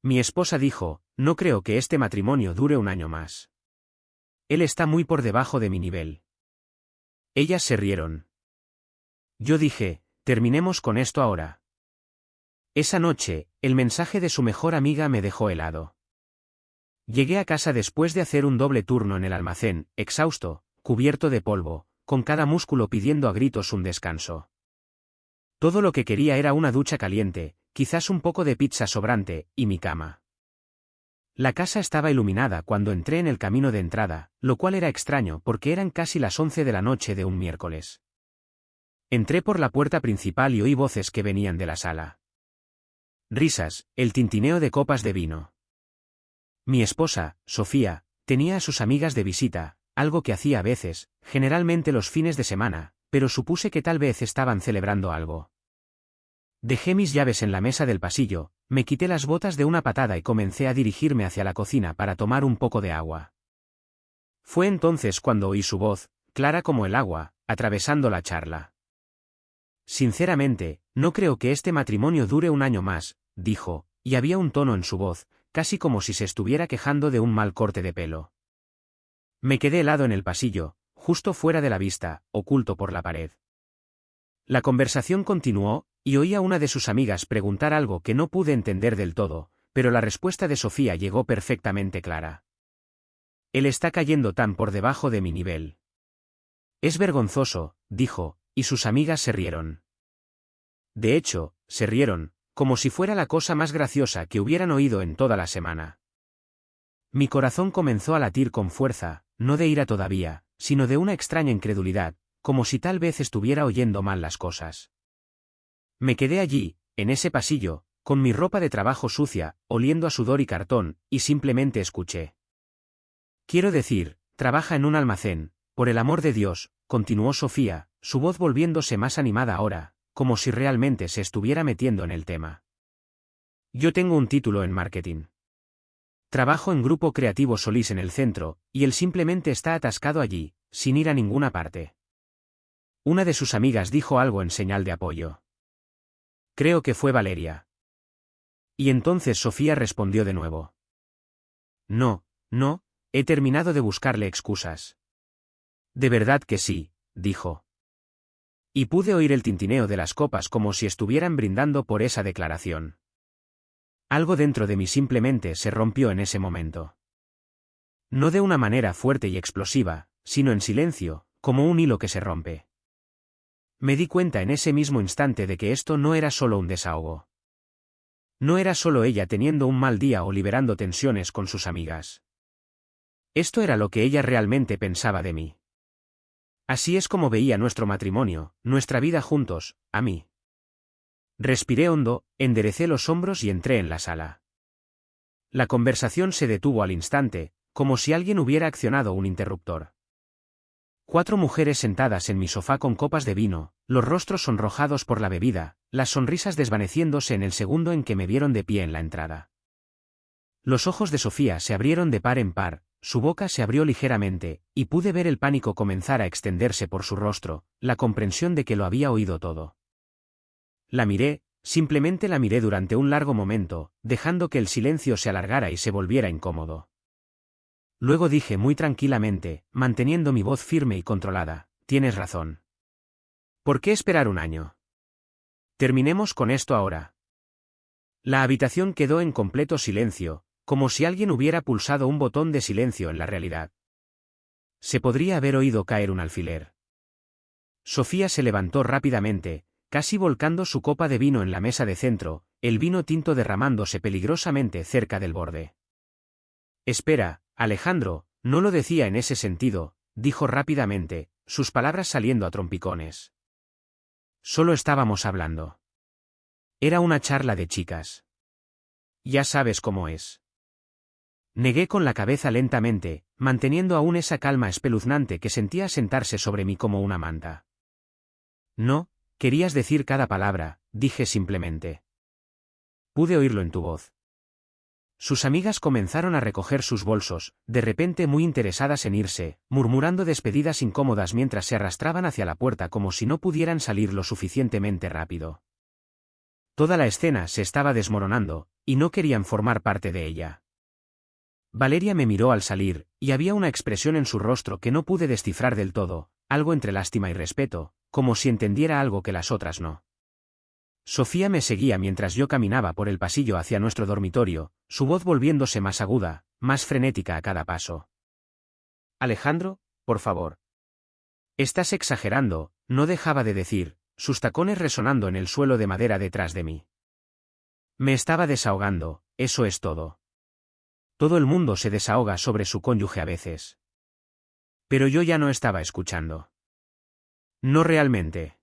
Mi esposa dijo, no creo que este matrimonio dure un año más. Él está muy por debajo de mi nivel. Ellas se rieron. Yo dije, terminemos con esto ahora. Esa noche, el mensaje de su mejor amiga me dejó helado. Llegué a casa después de hacer un doble turno en el almacén, exhausto, cubierto de polvo, con cada músculo pidiendo a gritos un descanso. Todo lo que quería era una ducha caliente, quizás un poco de pizza sobrante, y mi cama. La casa estaba iluminada cuando entré en el camino de entrada, lo cual era extraño porque eran casi las 11 de la noche de un miércoles. Entré por la puerta principal y oí voces que venían de la sala. Risas, el tintineo de copas de vino. Mi esposa, Sofía, tenía a sus amigas de visita, algo que hacía a veces, generalmente los fines de semana, pero supuse que tal vez estaban celebrando algo. Dejé mis llaves en la mesa del pasillo, me quité las botas de una patada y comencé a dirigirme hacia la cocina para tomar un poco de agua. Fue entonces cuando oí su voz, clara como el agua, atravesando la charla. Sinceramente, no creo que este matrimonio dure un año más, dijo, y había un tono en su voz, casi como si se estuviera quejando de un mal corte de pelo. Me quedé helado en el pasillo, justo fuera de la vista, oculto por la pared. La conversación continuó, y oí a una de sus amigas preguntar algo que no pude entender del todo, pero la respuesta de Sofía llegó perfectamente clara. Él está cayendo tan por debajo de mi nivel. Es vergonzoso, dijo, y sus amigas se rieron. De hecho, se rieron, como si fuera la cosa más graciosa que hubieran oído en toda la semana. Mi corazón comenzó a latir con fuerza, no de ira todavía, sino de una extraña incredulidad, como si tal vez estuviera oyendo mal las cosas. Me quedé allí, en ese pasillo, con mi ropa de trabajo sucia, oliendo a sudor y cartón, y simplemente escuché. Quiero decir, trabaja en un almacén, por el amor de Dios, continuó Sofía, su voz volviéndose más animada ahora, como si realmente se estuviera metiendo en el tema. Yo tengo un título en marketing. Trabajo en Grupo Creativo Solís en el centro, y él simplemente está atascado allí, sin ir a ninguna parte. Una de sus amigas dijo algo en señal de apoyo. Creo que fue Valeria. Y entonces Sofía respondió de nuevo. No, he terminado de buscarle excusas. De verdad que sí, dijo. Y pude oír el tintineo de las copas como si estuvieran brindando por esa declaración. Algo dentro de mí simplemente se rompió en ese momento. No de una manera fuerte y explosiva, sino en silencio, como un hilo que se rompe. Me di cuenta en ese mismo instante de que esto no era solo un desahogo. No era solo ella teniendo un mal día o liberando tensiones con sus amigas. Esto era lo que ella realmente pensaba de mí. Así es como veía nuestro matrimonio, nuestra vida juntos, a mí. Respiré hondo, enderecé los hombros y entré en la sala. La conversación se detuvo al instante, como si alguien hubiera accionado un interruptor. 4 mujeres sentadas en mi sofá con copas de vino, los rostros sonrojados por la bebida, las sonrisas desvaneciéndose en el segundo en que me vieron de pie en la entrada. Los ojos de Sofía se abrieron de par en par, su boca se abrió ligeramente, y pude ver el pánico comenzar a extenderse por su rostro, la comprensión de que lo había oído todo. La miré, simplemente la miré durante un largo momento, dejando que el silencio se alargara y se volviera incómodo. Luego dije muy tranquilamente, manteniendo mi voz firme y controlada, tienes razón. ¿Por qué esperar un año? Terminemos con esto ahora. La habitación quedó en completo silencio, como si alguien hubiera pulsado un botón de silencio en la realidad. Se podría haber oído caer un alfiler. Sofía se levantó rápidamente, casi volcando su copa de vino en la mesa de centro, el vino tinto derramándose peligrosamente cerca del borde. Espera, Alejandro, no lo decía en ese sentido, dijo rápidamente, sus palabras saliendo a trompicones. Solo estábamos hablando. Era una charla de chicas. Ya sabes cómo es. Negué con la cabeza lentamente, manteniendo aún esa calma espeluznante que sentía sentarse sobre mí como una manta. No, querías decir cada palabra, dije simplemente. Pude oírlo en tu voz. Sus amigas comenzaron a recoger sus bolsos, de repente muy interesadas en irse, murmurando despedidas incómodas mientras se arrastraban hacia la puerta como si no pudieran salir lo suficientemente rápido. Toda la escena se estaba desmoronando, y no querían formar parte de ella. Valeria me miró al salir, y había una expresión en su rostro que no pude descifrar del todo, algo entre lástima y respeto, como si entendiera algo que las otras no. Sofía me seguía mientras yo caminaba por el pasillo hacia nuestro dormitorio, su voz volviéndose más aguda, más frenética a cada paso. Alejandro, por favor. Estás exagerando, no dejaba de decir, sus tacones resonando en el suelo de madera detrás de mí. Me estaba desahogando, eso es todo. Todo el mundo se desahoga sobre su cónyuge a veces. Pero yo ya no estaba escuchando. No realmente.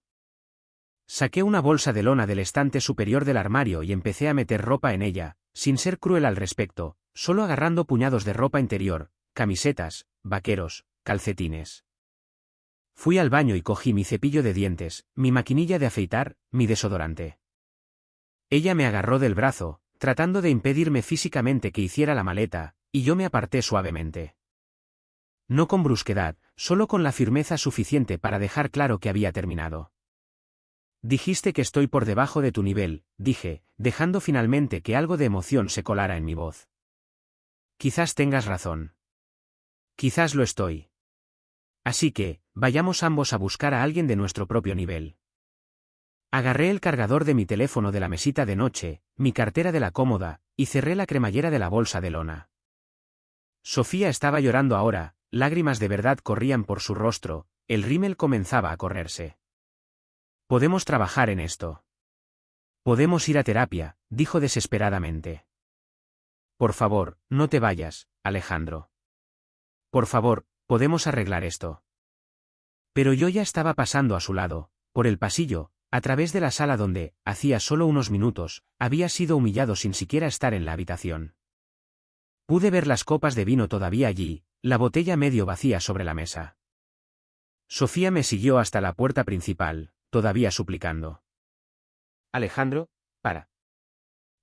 Saqué una bolsa de lona del estante superior del armario y empecé a meter ropa en ella, sin ser cruel al respecto, solo agarrando puñados de ropa interior, camisetas, vaqueros, calcetines. Fui al baño y cogí mi cepillo de dientes, mi maquinilla de afeitar, mi desodorante. Ella me agarró del brazo, tratando de impedirme físicamente que hiciera la maleta, y yo me aparté suavemente. No con brusquedad, solo con la firmeza suficiente para dejar claro que había terminado. Dijiste que estoy por debajo de tu nivel, dije, dejando finalmente que algo de emoción se colara en mi voz. Quizás tengas razón. Quizás lo estoy. Así que, vayamos ambos a buscar a alguien de nuestro propio nivel. Agarré el cargador de mi teléfono de la mesita de noche, mi cartera de la cómoda, y cerré la cremallera de la bolsa de lona. Sofía estaba llorando ahora, lágrimas de verdad corrían por su rostro, el rímel comenzaba a correrse. Podemos trabajar en esto. Podemos ir a terapia, dijo desesperadamente. Por favor, no te vayas, Alejandro. Por favor, podemos arreglar esto. Pero yo ya estaba pasando a su lado, por el pasillo, a través de la sala donde, hacía solo unos minutos, había sido humillado sin siquiera estar en la habitación. Pude ver las copas de vino todavía allí, la botella medio vacía sobre la mesa. Sofía me siguió hasta la puerta principal, todavía suplicando. Alejandro, para.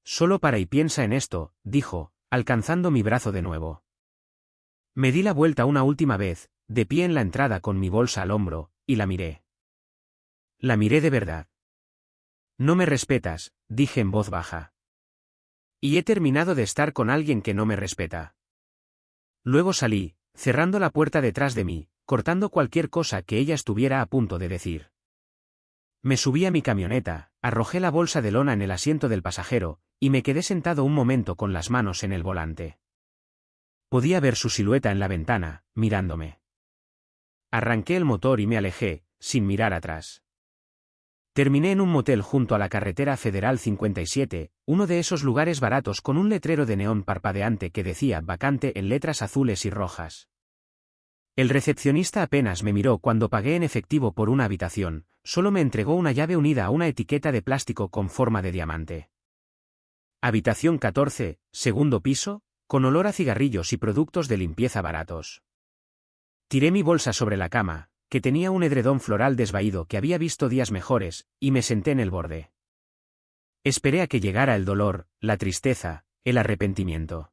Solo para y piensa en esto, dijo, alcanzando mi brazo de nuevo. Me di la vuelta una última vez, de pie en la entrada con mi bolsa al hombro, y la miré. La miré de verdad. No me respetas, dije en voz baja. Y he terminado de estar con alguien que no me respeta. Luego salí, cerrando la puerta detrás de mí, cortando cualquier cosa que ella estuviera a punto de decir. Me subí a mi camioneta, arrojé la bolsa de lona en el asiento del pasajero, y me quedé sentado un momento con las manos en el volante. Podía ver su silueta en la ventana, mirándome. Arranqué el motor y me alejé, sin mirar atrás. Terminé en un motel junto a la carretera Federal 57, uno de esos lugares baratos con un letrero de neón parpadeante que decía vacante en letras azules y rojas. El recepcionista apenas me miró cuando pagué en efectivo por una habitación, solo me entregó una llave unida a una etiqueta de plástico con forma de diamante. Habitación 14, segundo piso, con olor a cigarrillos y productos de limpieza baratos. Tiré mi bolsa sobre la cama, que tenía un edredón floral desvaído que había visto días mejores, y me senté en el borde. Esperé a que llegara el dolor, la tristeza, el arrepentimiento.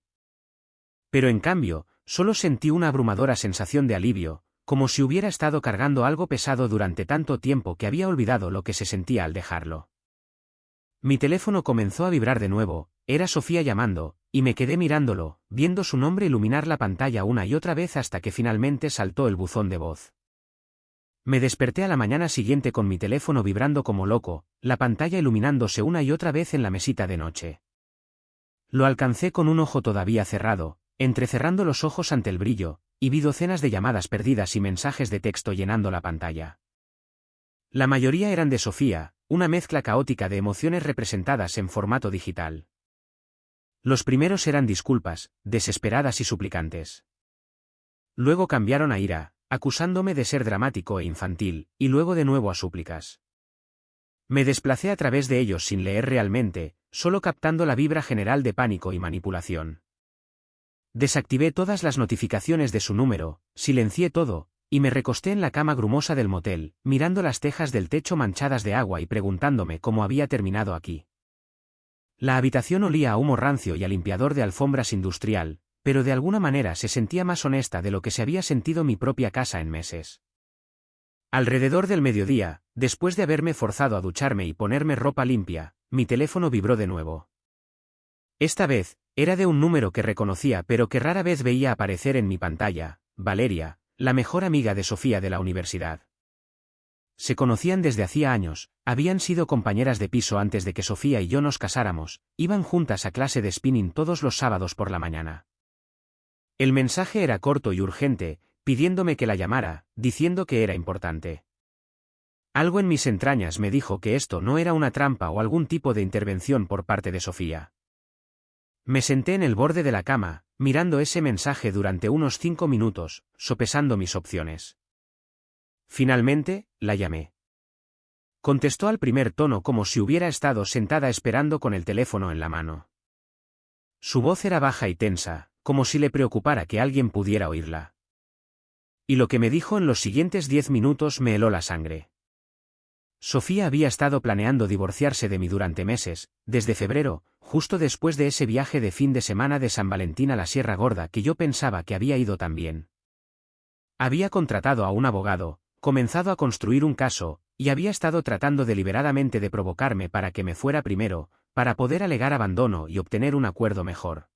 Pero en cambio, solo sentí una abrumadora sensación de alivio, como si hubiera estado cargando algo pesado durante tanto tiempo que había olvidado lo que se sentía al dejarlo. Mi teléfono comenzó a vibrar de nuevo, era Sofía llamando, y me quedé mirándolo, viendo su nombre iluminar la pantalla una y otra vez hasta que finalmente saltó el buzón de voz. Me desperté a la mañana siguiente con mi teléfono vibrando como loco, la pantalla iluminándose una y otra vez en la mesita de noche. Lo alcancé con un ojo todavía cerrado, entrecerrando los ojos ante el brillo, y vi docenas de llamadas perdidas y mensajes de texto llenando la pantalla. La mayoría eran de Sofía, una mezcla caótica de emociones representadas en formato digital. Los primeros eran disculpas, desesperadas y suplicantes. Luego cambiaron a ira, acusándome de ser dramático e infantil, y luego de nuevo a súplicas. Me desplacé a través de ellos sin leer realmente, solo captando la vibra general de pánico y manipulación. Desactivé todas las notificaciones de su número, silencié todo, y me recosté en la cama grumosa del motel, mirando las tejas del techo manchadas de agua y preguntándome cómo había terminado aquí. La habitación olía a humo rancio y a limpiador de alfombras industrial, pero de alguna manera se sentía más honesta de lo que se había sentido mi propia casa en meses. Alrededor del mediodía, después de haberme forzado a ducharme y ponerme ropa limpia, mi teléfono vibró de nuevo. Esta vez, era de un número que reconocía pero que rara vez veía aparecer en mi pantalla: Valeria, la mejor amiga de Sofía de la universidad. Se conocían desde hacía años, habían sido compañeras de piso antes de que Sofía y yo nos casáramos, iban juntas a clase de spinning todos los sábados por la mañana. El mensaje era corto y urgente, pidiéndome que la llamara, diciendo que era importante. Algo en mis entrañas me dijo que esto no era una trampa o algún tipo de intervención por parte de Sofía. Me senté en el borde de la cama, mirando ese mensaje durante unos 5 minutos, sopesando mis opciones. Finalmente, la llamé. Contestó al primer tono como si hubiera estado sentada esperando con el teléfono en la mano. Su voz era baja y tensa, como si le preocupara que alguien pudiera oírla. Y lo que me dijo en los siguientes 10 minutos me heló la sangre. Sofía había estado planeando divorciarse de mí durante meses, desde febrero, justo después de ese viaje de fin de semana de San Valentín a la Sierra Gorda que yo pensaba que había ido tan bien. Había contratado a un abogado, comenzado a construir un caso, y había estado tratando deliberadamente de provocarme para que me fuera primero, para poder alegar abandono y obtener un acuerdo mejor.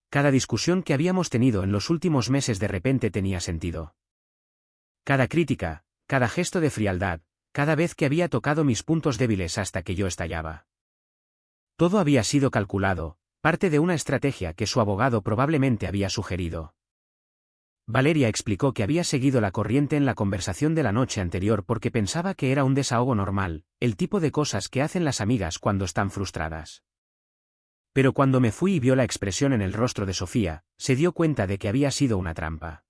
Cada discusión que habíamos tenido en los últimos meses de repente tenía sentido. Cada crítica, cada gesto de frialdad, cada vez que había tocado mis puntos débiles hasta que yo estallaba. Todo había sido calculado, parte de una estrategia que su abogado probablemente había sugerido. Valeria explicó que había seguido la corriente en la conversación de la noche anterior porque pensaba que era un desahogo normal, el tipo de cosas que hacen las amigas cuando están frustradas. Pero cuando me fui y vio la expresión en el rostro de Sofía, se dio cuenta de que había sido una trampa.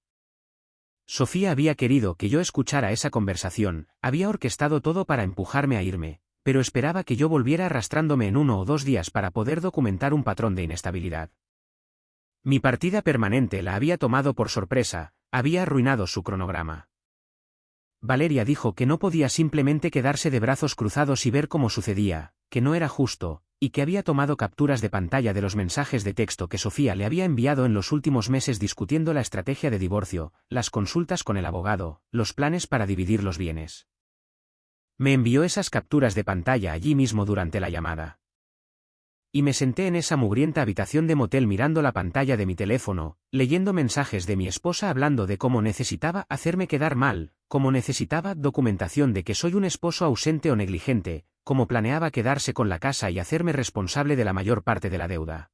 Sofía había querido que yo escuchara esa conversación, había orquestado todo para empujarme a irme, pero esperaba que yo volviera arrastrándome en 1 o 2 días para poder documentar un patrón de inestabilidad. Mi partida permanente la había tomado por sorpresa, había arruinado su cronograma. Valeria dijo que no podía simplemente quedarse de brazos cruzados y ver cómo sucedía, que no era justo, y que había tomado capturas de pantalla de los mensajes de texto que Sofía le había enviado en los últimos meses discutiendo la estrategia de divorcio, las consultas con el abogado, los planes para dividir los bienes. Me envió esas capturas de pantalla allí mismo durante la llamada. Y me senté en esa mugrienta habitación de motel mirando la pantalla de mi teléfono, leyendo mensajes de mi esposa hablando de cómo necesitaba hacerme quedar mal, cómo necesitaba documentación de que soy un esposo ausente o negligente, cómo planeaba quedarse con la casa y hacerme responsable de la mayor parte de la deuda.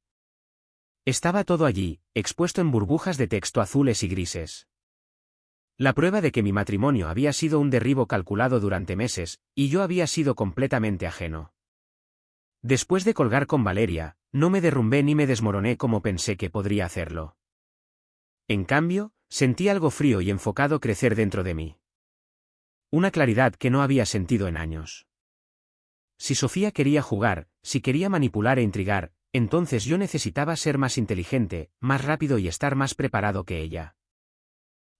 Estaba todo allí, expuesto en burbujas de texto azules y grises. La prueba de que mi matrimonio había sido un derribo calculado durante meses, y yo había sido completamente ajeno. Después de colgar con Valeria, no me derrumbé ni me desmoroné como pensé que podría hacerlo. En cambio, sentí algo frío y enfocado crecer dentro de mí. Una claridad que no había sentido en años. Si Sofía quería jugar, si quería manipular e intrigar, entonces yo necesitaba ser más inteligente, más rápido y estar más preparado que ella.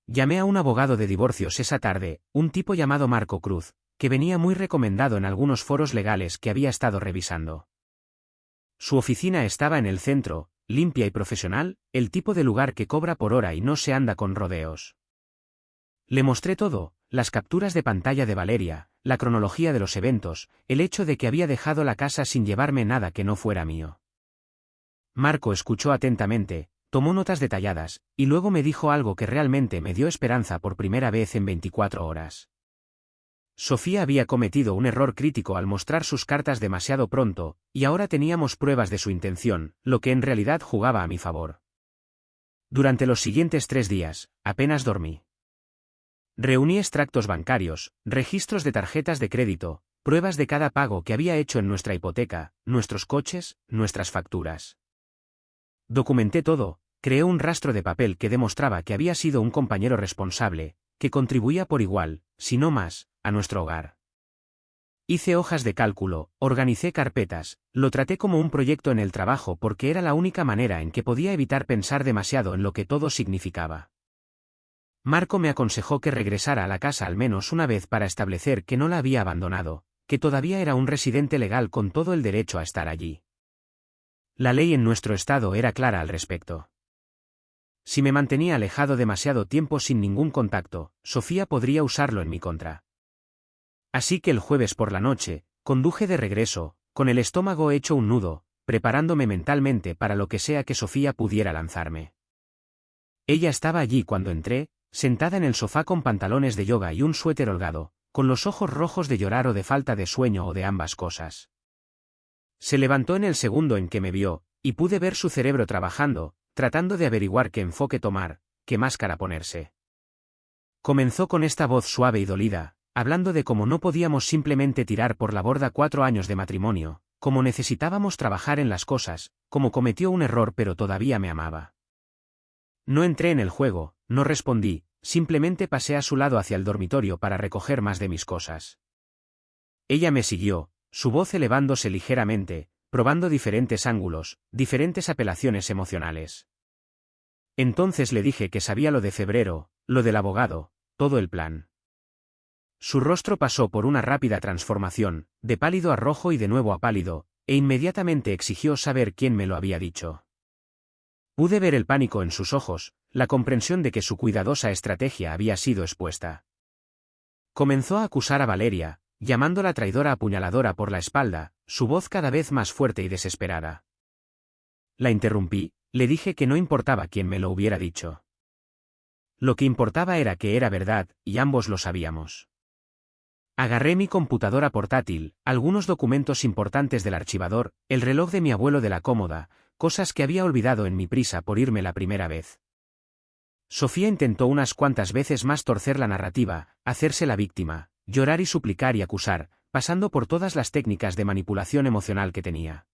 Llamé a un abogado de divorcios esa tarde, un tipo llamado Marco Cruz, que venía muy recomendado en algunos foros legales que había estado revisando. Su oficina estaba en el centro, limpia y profesional, el tipo de lugar que cobra por hora y no se anda con rodeos. Le mostré todo, las capturas de pantalla de Valeria, la cronología de los eventos, el hecho de que había dejado la casa sin llevarme nada que no fuera mío. Marco escuchó atentamente, tomó notas detalladas, y luego me dijo algo que realmente me dio esperanza por primera vez en 24 horas. Sofía había cometido un error crítico al mostrar sus cartas demasiado pronto, y ahora teníamos pruebas de su intención, lo que en realidad jugaba a mi favor. Durante los siguientes 3 días, apenas dormí. Reuní extractos bancarios, registros de tarjetas de crédito, pruebas de cada pago que había hecho en nuestra hipoteca, nuestros coches, nuestras facturas. Documenté todo, creé un rastro de papel que demostraba que había sido un compañero responsable, que contribuía por igual, si no más, a nuestro hogar. Hice hojas de cálculo, organicé carpetas, lo traté como un proyecto en el trabajo porque era la única manera en que podía evitar pensar demasiado en lo que todo significaba. Marco me aconsejó que regresara a la casa al menos una vez para establecer que no la había abandonado, que todavía era un residente legal con todo el derecho a estar allí. La ley en nuestro estado era clara al respecto. Si me mantenía alejado demasiado tiempo sin ningún contacto, Sofía podría usarlo en mi contra. Así que el jueves por la noche, conduje de regreso, con el estómago hecho un nudo, preparándome mentalmente para lo que sea que Sofía pudiera lanzarme. Ella estaba allí cuando entré, sentada en el sofá con pantalones de yoga y un suéter holgado, con los ojos rojos de llorar o de falta de sueño o de ambas cosas. Se levantó en el segundo en que me vio, y pude ver su cerebro trabajando, tratando de averiguar qué enfoque tomar, qué máscara ponerse. Comenzó con esta voz suave y dolida, hablando de cómo no podíamos simplemente tirar por la borda 4 años de matrimonio, cómo necesitábamos trabajar en las cosas, cómo cometió un error pero todavía me amaba. No entré en el juego, no respondí, simplemente pasé a su lado hacia el dormitorio para recoger más de mis cosas. Ella me siguió, su voz elevándose ligeramente, probando diferentes ángulos, diferentes apelaciones emocionales. Entonces le dije que sabía lo de febrero, lo del abogado, todo el plan. Su rostro pasó por una rápida transformación, de pálido a rojo y de nuevo a pálido, e inmediatamente exigió saber quién me lo había dicho. Pude ver el pánico en sus ojos, la comprensión de que su cuidadosa estrategia había sido expuesta. Comenzó a acusar a Valeria, llamándola traidora apuñaladora por la espalda, su voz cada vez más fuerte y desesperada. La interrumpí, le dije que no importaba quién me lo hubiera dicho. Lo que importaba era que era verdad, y ambos lo sabíamos. Agarré mi computadora portátil, algunos documentos importantes del archivador, el reloj de mi abuelo de la cómoda, cosas que había olvidado en mi prisa por irme la primera vez. Sofía intentó unas cuantas veces más torcer la narrativa, hacerse la víctima, llorar y suplicar y acusar, pasando por todas las técnicas de manipulación emocional que tenía.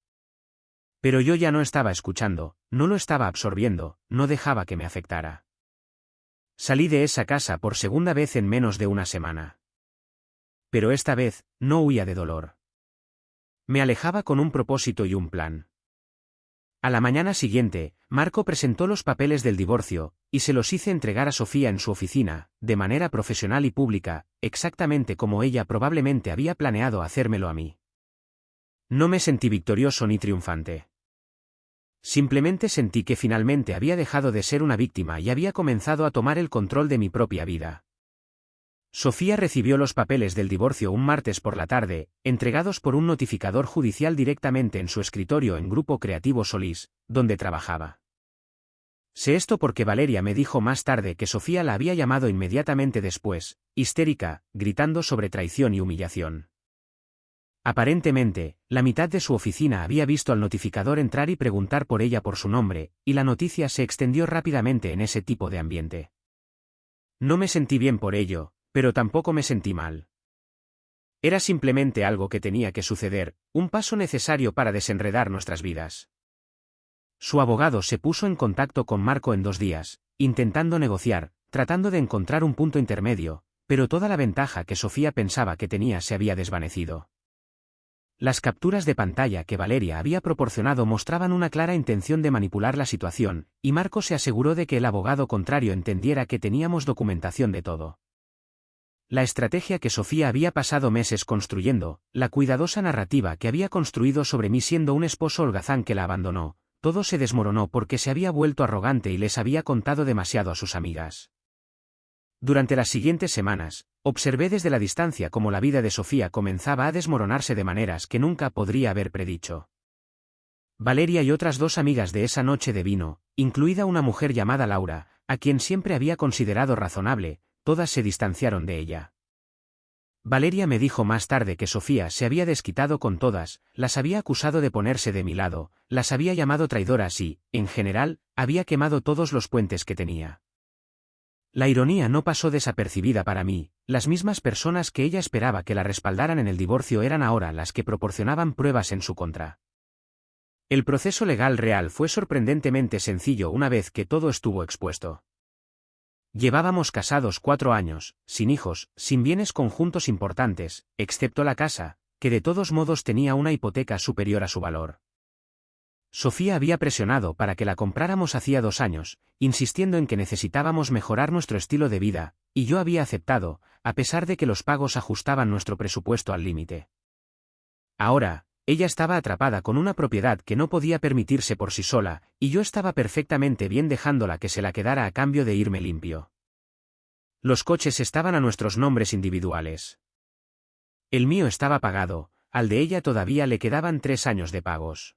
Pero yo ya no estaba escuchando, no lo estaba absorbiendo, no dejaba que me afectara. Salí de esa casa por segunda vez en menos de una semana. Pero esta vez, no huía de dolor. Me alejaba con un propósito y un plan. A la mañana siguiente, Marco presentó los papeles del divorcio, y se los hice entregar a Sofía en su oficina, de manera profesional y pública, exactamente como ella probablemente había planeado hacérmelo a mí. No me sentí victorioso ni triunfante. Simplemente sentí que finalmente había dejado de ser una víctima y había comenzado a tomar el control de mi propia vida. Sofía recibió los papeles del divorcio un martes por la tarde, entregados por un notificador judicial directamente en su escritorio en Grupo Creativo Solís, donde trabajaba. Sé esto porque Valeria me dijo más tarde que Sofía la había llamado inmediatamente después, histérica, gritando sobre traición y humillación. Aparentemente, la mitad de su oficina había visto al notificador entrar y preguntar por ella por su nombre, y la noticia se extendió rápidamente en ese tipo de ambiente. No me sentí bien por ello, pero tampoco me sentí mal. Era simplemente algo que tenía que suceder, un paso necesario para desenredar nuestras vidas. Su abogado se puso en contacto con Marco en 2 días, intentando negociar, tratando de encontrar un punto intermedio, pero toda la ventaja que Sofía pensaba que tenía se había desvanecido. Las capturas de pantalla que Valeria había proporcionado mostraban una clara intención de manipular la situación, y Marco se aseguró de que el abogado contrario entendiera que teníamos documentación de todo. La estrategia que Sofía había pasado meses construyendo, la cuidadosa narrativa que había construido sobre mí siendo un esposo holgazán que la abandonó, todo se desmoronó porque se había vuelto arrogante y les había contado demasiado a sus amigas. Durante las siguientes semanas, observé desde la distancia cómo la vida de Sofía comenzaba a desmoronarse de maneras que nunca podría haber predicho. Valeria y otras 2 amigas de esa noche de vino, incluida una mujer llamada Laura, a quien siempre había considerado razonable, todas se distanciaron de ella. Valeria me dijo más tarde que Sofía se había desquitado con todas, las había acusado de ponerse de mi lado, las había llamado traidoras y, en general, había quemado todos los puentes que tenía. La ironía no pasó desapercibida para mí, las mismas personas que ella esperaba que la respaldaran en el divorcio eran ahora las que proporcionaban pruebas en su contra. El proceso legal real fue sorprendentemente sencillo una vez que todo estuvo expuesto. Llevábamos casados 4 años, sin hijos, sin bienes conjuntos importantes, excepto la casa, que de todos modos tenía una hipoteca superior a su valor. Sofía había presionado para que la compráramos hacía 2 años, insistiendo en que necesitábamos mejorar nuestro estilo de vida, y yo había aceptado, a pesar de que los pagos ajustaban nuestro presupuesto al límite. Ahora, ella estaba atrapada con una propiedad que no podía permitirse por sí sola, y yo estaba perfectamente bien dejándola que se la quedara a cambio de irme limpio. Los coches estaban a nuestros nombres individuales. El mío estaba pagado, al de ella todavía le quedaban 3 años de pagos.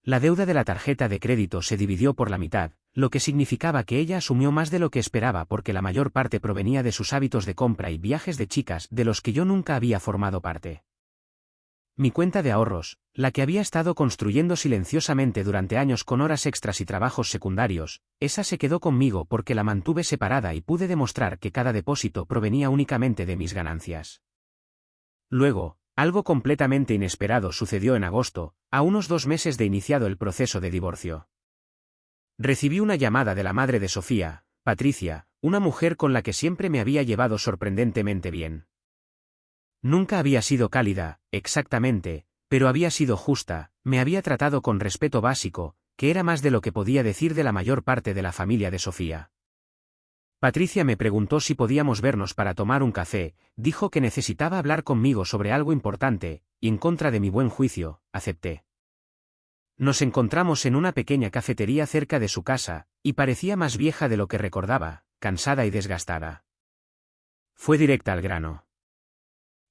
La deuda de la tarjeta de crédito se dividió por la mitad, lo que significaba que ella asumió más de lo que esperaba porque la mayor parte provenía de sus hábitos de compra y viajes de chicas de los que yo nunca había formado parte. Mi cuenta de ahorros, la que había estado construyendo silenciosamente durante años con horas extras y trabajos secundarios, esa se quedó conmigo porque la mantuve separada y pude demostrar que cada depósito provenía únicamente de mis ganancias. Luego, algo completamente inesperado sucedió en agosto, a unos 2 meses de iniciado el proceso de divorcio. Recibí una llamada de la madre de Sofía, Patricia, una mujer con la que siempre me había llevado sorprendentemente bien. Nunca había sido cálida, exactamente, pero había sido justa, me había tratado con respeto básico, que era más de lo que podía decir de la mayor parte de la familia de Sofía. Patricia me preguntó si podíamos vernos para tomar un café, dijo que necesitaba hablar conmigo sobre algo importante, y en contra de mi buen juicio, acepté. Nos encontramos en una pequeña cafetería cerca de su casa, y parecía más vieja de lo que recordaba, cansada y desgastada. Fue directa al grano.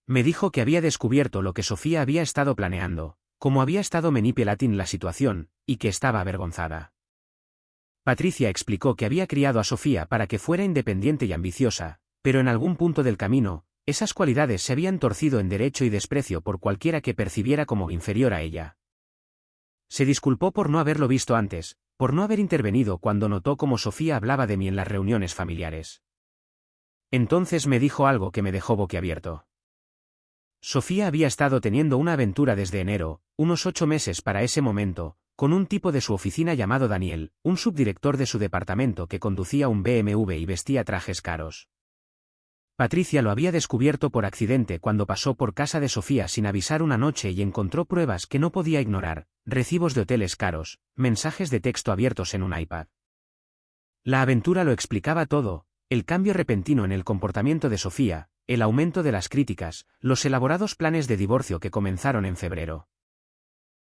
Me dijo que había descubierto lo que Sofía había estado planeando, cómo había estado manipulando la situación, y que estaba avergonzada. Patricia explicó que había criado a Sofía para que fuera independiente y ambiciosa, pero en algún punto del camino, esas cualidades se habían torcido en derecho y desprecio por cualquiera que percibiera como inferior a ella. Se disculpó por no haberlo visto antes, por no haber intervenido cuando notó cómo Sofía hablaba de mí en las reuniones familiares. Entonces me dijo algo que me dejó boquiabierto. Sofía había estado teniendo una aventura desde enero, unos 8 meses para ese momento, con un tipo de su oficina llamado Daniel, un subdirector de su departamento que conducía un BMW y vestía trajes caros. Patricia lo había descubierto por accidente cuando pasó por casa de Sofía sin avisar una noche y encontró pruebas que no podía ignorar, recibos de hoteles caros, mensajes de texto abiertos en un iPad. La aventura lo explicaba todo, el cambio repentino en el comportamiento de Sofía, el aumento de las críticas, los elaborados planes de divorcio que comenzaron en febrero.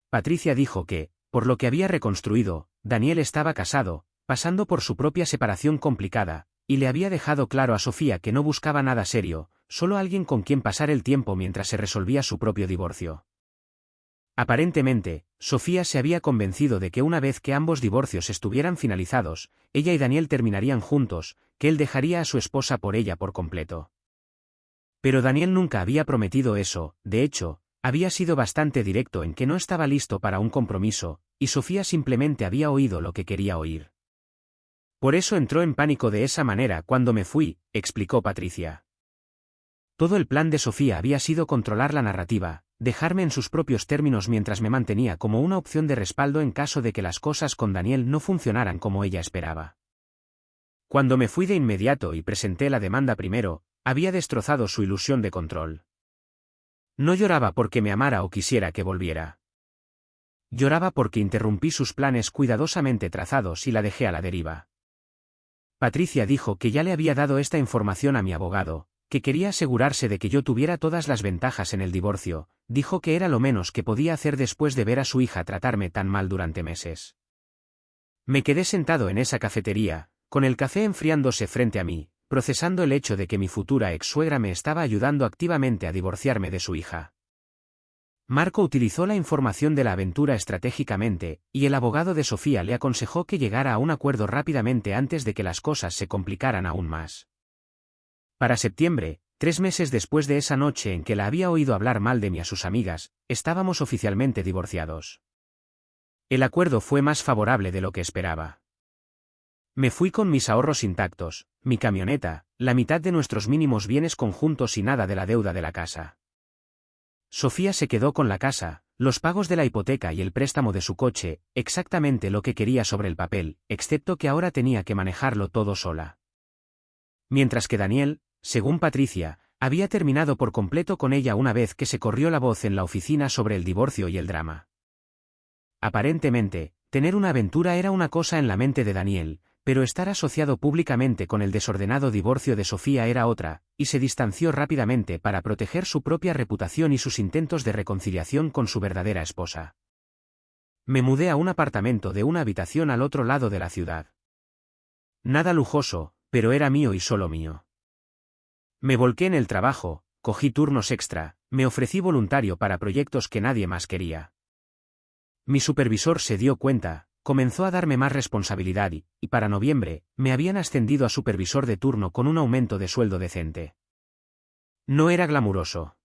Patricia dijo que, por lo que había reconstruido, Daniel estaba casado, pasando por su propia separación complicada, y le había dejado claro a Sofía que no buscaba nada serio, solo alguien con quien pasar el tiempo mientras se resolvía su propio divorcio. Aparentemente, Sofía se había convencido de que una vez que ambos divorcios estuvieran finalizados, ella y Daniel terminarían juntos, que él dejaría a su esposa por ella por completo. Pero Daniel nunca había prometido eso, de hecho, había sido bastante directo en que no estaba listo para un compromiso, y Sofía simplemente había oído lo que quería oír. Por eso entró en pánico de esa manera cuando me fui, explicó Patricia. Todo el plan de Sofía había sido controlar la narrativa, dejarme en sus propios términos mientras me mantenía como una opción de respaldo en caso de que las cosas con Daniel no funcionaran como ella esperaba. Cuando me fui de inmediato y presenté la demanda primero, había destrozado su ilusión de control. No lloraba porque me amara o quisiera que volviera. Lloraba porque interrumpí sus planes cuidadosamente trazados y la dejé a la deriva. Patricia dijo que ya le había dado esta información a mi abogado, que quería asegurarse de que yo tuviera todas las ventajas en el divorcio, dijo que era lo menos que podía hacer después de ver a su hija tratarme tan mal durante meses. Me quedé sentado en esa cafetería, con el café enfriándose frente a mí, procesando el hecho de que mi futura ex-suegra me estaba ayudando activamente a divorciarme de su hija. Marco utilizó la información de la aventura estratégicamente, y el abogado de Sofía le aconsejó que llegara a un acuerdo rápidamente antes de que las cosas se complicaran aún más. Para septiembre, 3 meses después de esa noche en que la había oído hablar mal de mí a sus amigas, estábamos oficialmente divorciados. El acuerdo fue más favorable de lo que esperaba. Me fui con mis ahorros intactos, mi camioneta, la mitad de nuestros mínimos bienes conjuntos y nada de la deuda de la casa. Sofía se quedó con la casa, los pagos de la hipoteca y el préstamo de su coche, exactamente lo que quería sobre el papel, excepto que ahora tenía que manejarlo todo sola. Mientras que Daniel, según Patricia, había terminado por completo con ella una vez que se corrió la voz en la oficina sobre el divorcio y el drama. Aparentemente, tener una aventura era una cosa en la mente de Daniel, pero estar asociado públicamente con el desordenado divorcio de Sofía era otra, y se distanció rápidamente para proteger su propia reputación y sus intentos de reconciliación con su verdadera esposa. Me mudé a un apartamento de una habitación al otro lado de la ciudad. Nada lujoso, pero era mío y solo mío. Me volqué en el trabajo, cogí turnos extra, me ofrecí voluntario para proyectos que nadie más quería. Mi supervisor se dio cuenta, comenzó a darme más responsabilidad y para noviembre, me habían ascendido a supervisor de turno con un aumento de sueldo decente. No era glamuroso.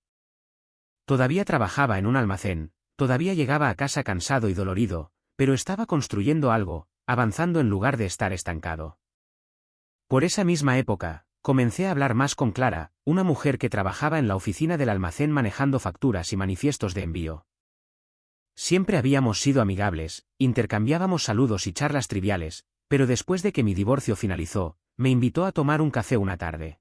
Todavía trabajaba en un almacén, todavía llegaba a casa cansado y dolorido, pero estaba construyendo algo, avanzando en lugar de estar estancado. Por esa misma época, comencé a hablar más con Clara, una mujer que trabajaba en la oficina del almacén manejando facturas y manifiestos de envío. Siempre habíamos sido amigables, intercambiábamos saludos y charlas triviales, pero después de que mi divorcio finalizó, me invitó a tomar un café una tarde.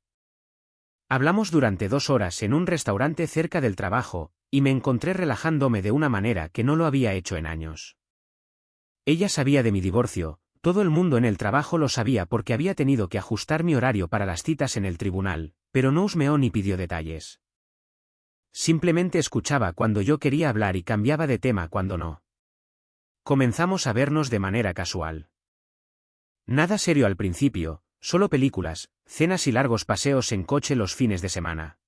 Hablamos durante 2 horas en un restaurante cerca del trabajo, y me encontré relajándome de una manera que no lo había hecho en años. Ella sabía de mi divorcio, todo el mundo en el trabajo lo sabía porque había tenido que ajustar mi horario para las citas en el tribunal, pero no husmeó ni pidió detalles. Simplemente escuchaba cuando yo quería hablar y cambiaba de tema cuando no. Comenzamos a vernos de manera casual. Nada serio al principio, solo películas, cenas y largos paseos en coche los fines de semana.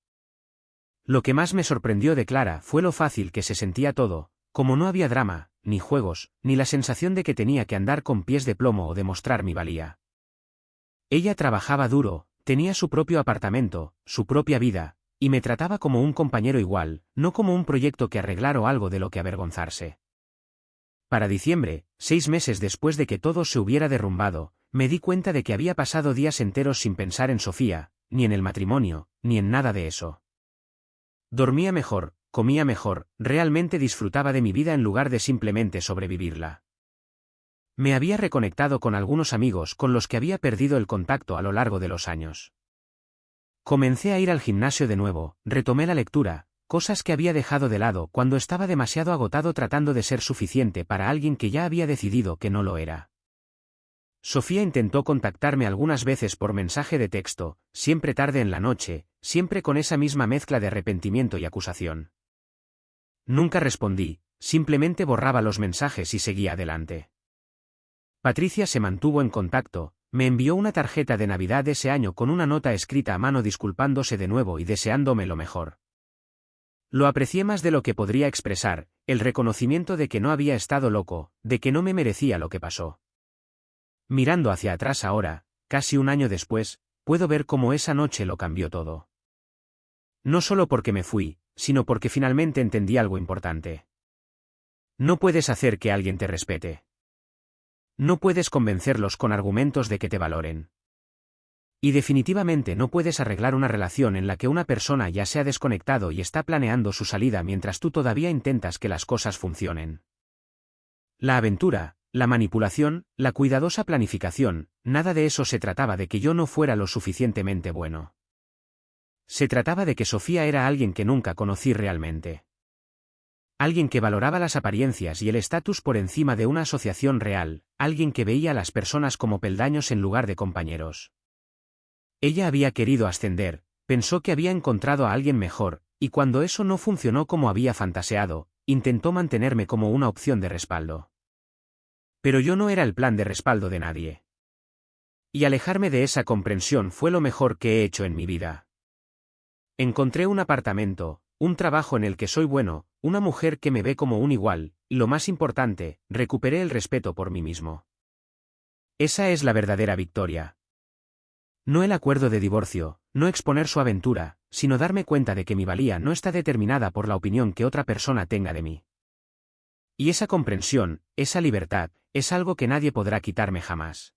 Lo que más me sorprendió de Clara fue lo fácil que se sentía todo, como no había drama, ni juegos, ni la sensación de que tenía que andar con pies de plomo o demostrar mi valía. Ella trabajaba duro, tenía su propio apartamento, su propia vida, y me trataba como un compañero igual, no como un proyecto que arreglar o algo de lo que avergonzarse. Para diciembre, 6 meses después de que todo se hubiera derrumbado, me di cuenta de que había pasado días enteros sin pensar en Sofía, ni en el matrimonio, ni en nada de eso. Dormía mejor, comía mejor, realmente disfrutaba de mi vida en lugar de simplemente sobrevivirla. Me había reconectado con algunos amigos con los que había perdido el contacto a lo largo de los años. Comencé a ir al gimnasio de nuevo, retomé la lectura, cosas que había dejado de lado cuando estaba demasiado agotado tratando de ser suficiente para alguien que ya había decidido que no lo era. Sofía intentó contactarme algunas veces por mensaje de texto, siempre tarde en la noche, siempre con esa misma mezcla de arrepentimiento y acusación. Nunca respondí, simplemente borraba los mensajes y seguía adelante. Patricia se mantuvo en contacto, me envió una tarjeta de Navidad ese año con una nota escrita a mano disculpándose de nuevo y deseándome lo mejor. Lo aprecié más de lo que podría expresar, el reconocimiento de que no había estado loco, de que no me merecía lo que pasó. Mirando hacia atrás ahora, casi un año después, puedo ver cómo esa noche lo cambió todo. No solo porque me fui, sino porque finalmente entendí algo importante. No puedes hacer que alguien te respete. No puedes convencerlos con argumentos de que te valoren. Y definitivamente no puedes arreglar una relación en la que una persona ya se ha desconectado y está planeando su salida mientras tú todavía intentas que las cosas funcionen. La aventura, la manipulación, la cuidadosa planificación, nada de eso se trataba de que yo no fuera lo suficientemente bueno. Se trataba de que Sofía era alguien que nunca conocí realmente. Alguien que valoraba las apariencias y el estatus por encima de una asociación real, alguien que veía a las personas como peldaños en lugar de compañeros. Ella había querido ascender, pensó que había encontrado a alguien mejor, y cuando eso no funcionó como había fantaseado, intentó mantenerme como una opción de respaldo. Pero yo no era el plan de respaldo de nadie. Y alejarme de esa comprensión fue lo mejor que he hecho en mi vida. Encontré un apartamento, un trabajo en el que soy bueno, una mujer que me ve como un igual, y lo más importante, recuperé el respeto por mí mismo. Esa es la verdadera victoria. No el acuerdo de divorcio, no exponer su aventura, sino darme cuenta de que mi valía no está determinada por la opinión que otra persona tenga de mí. Y esa comprensión, esa libertad, es algo que nadie podrá quitarme jamás.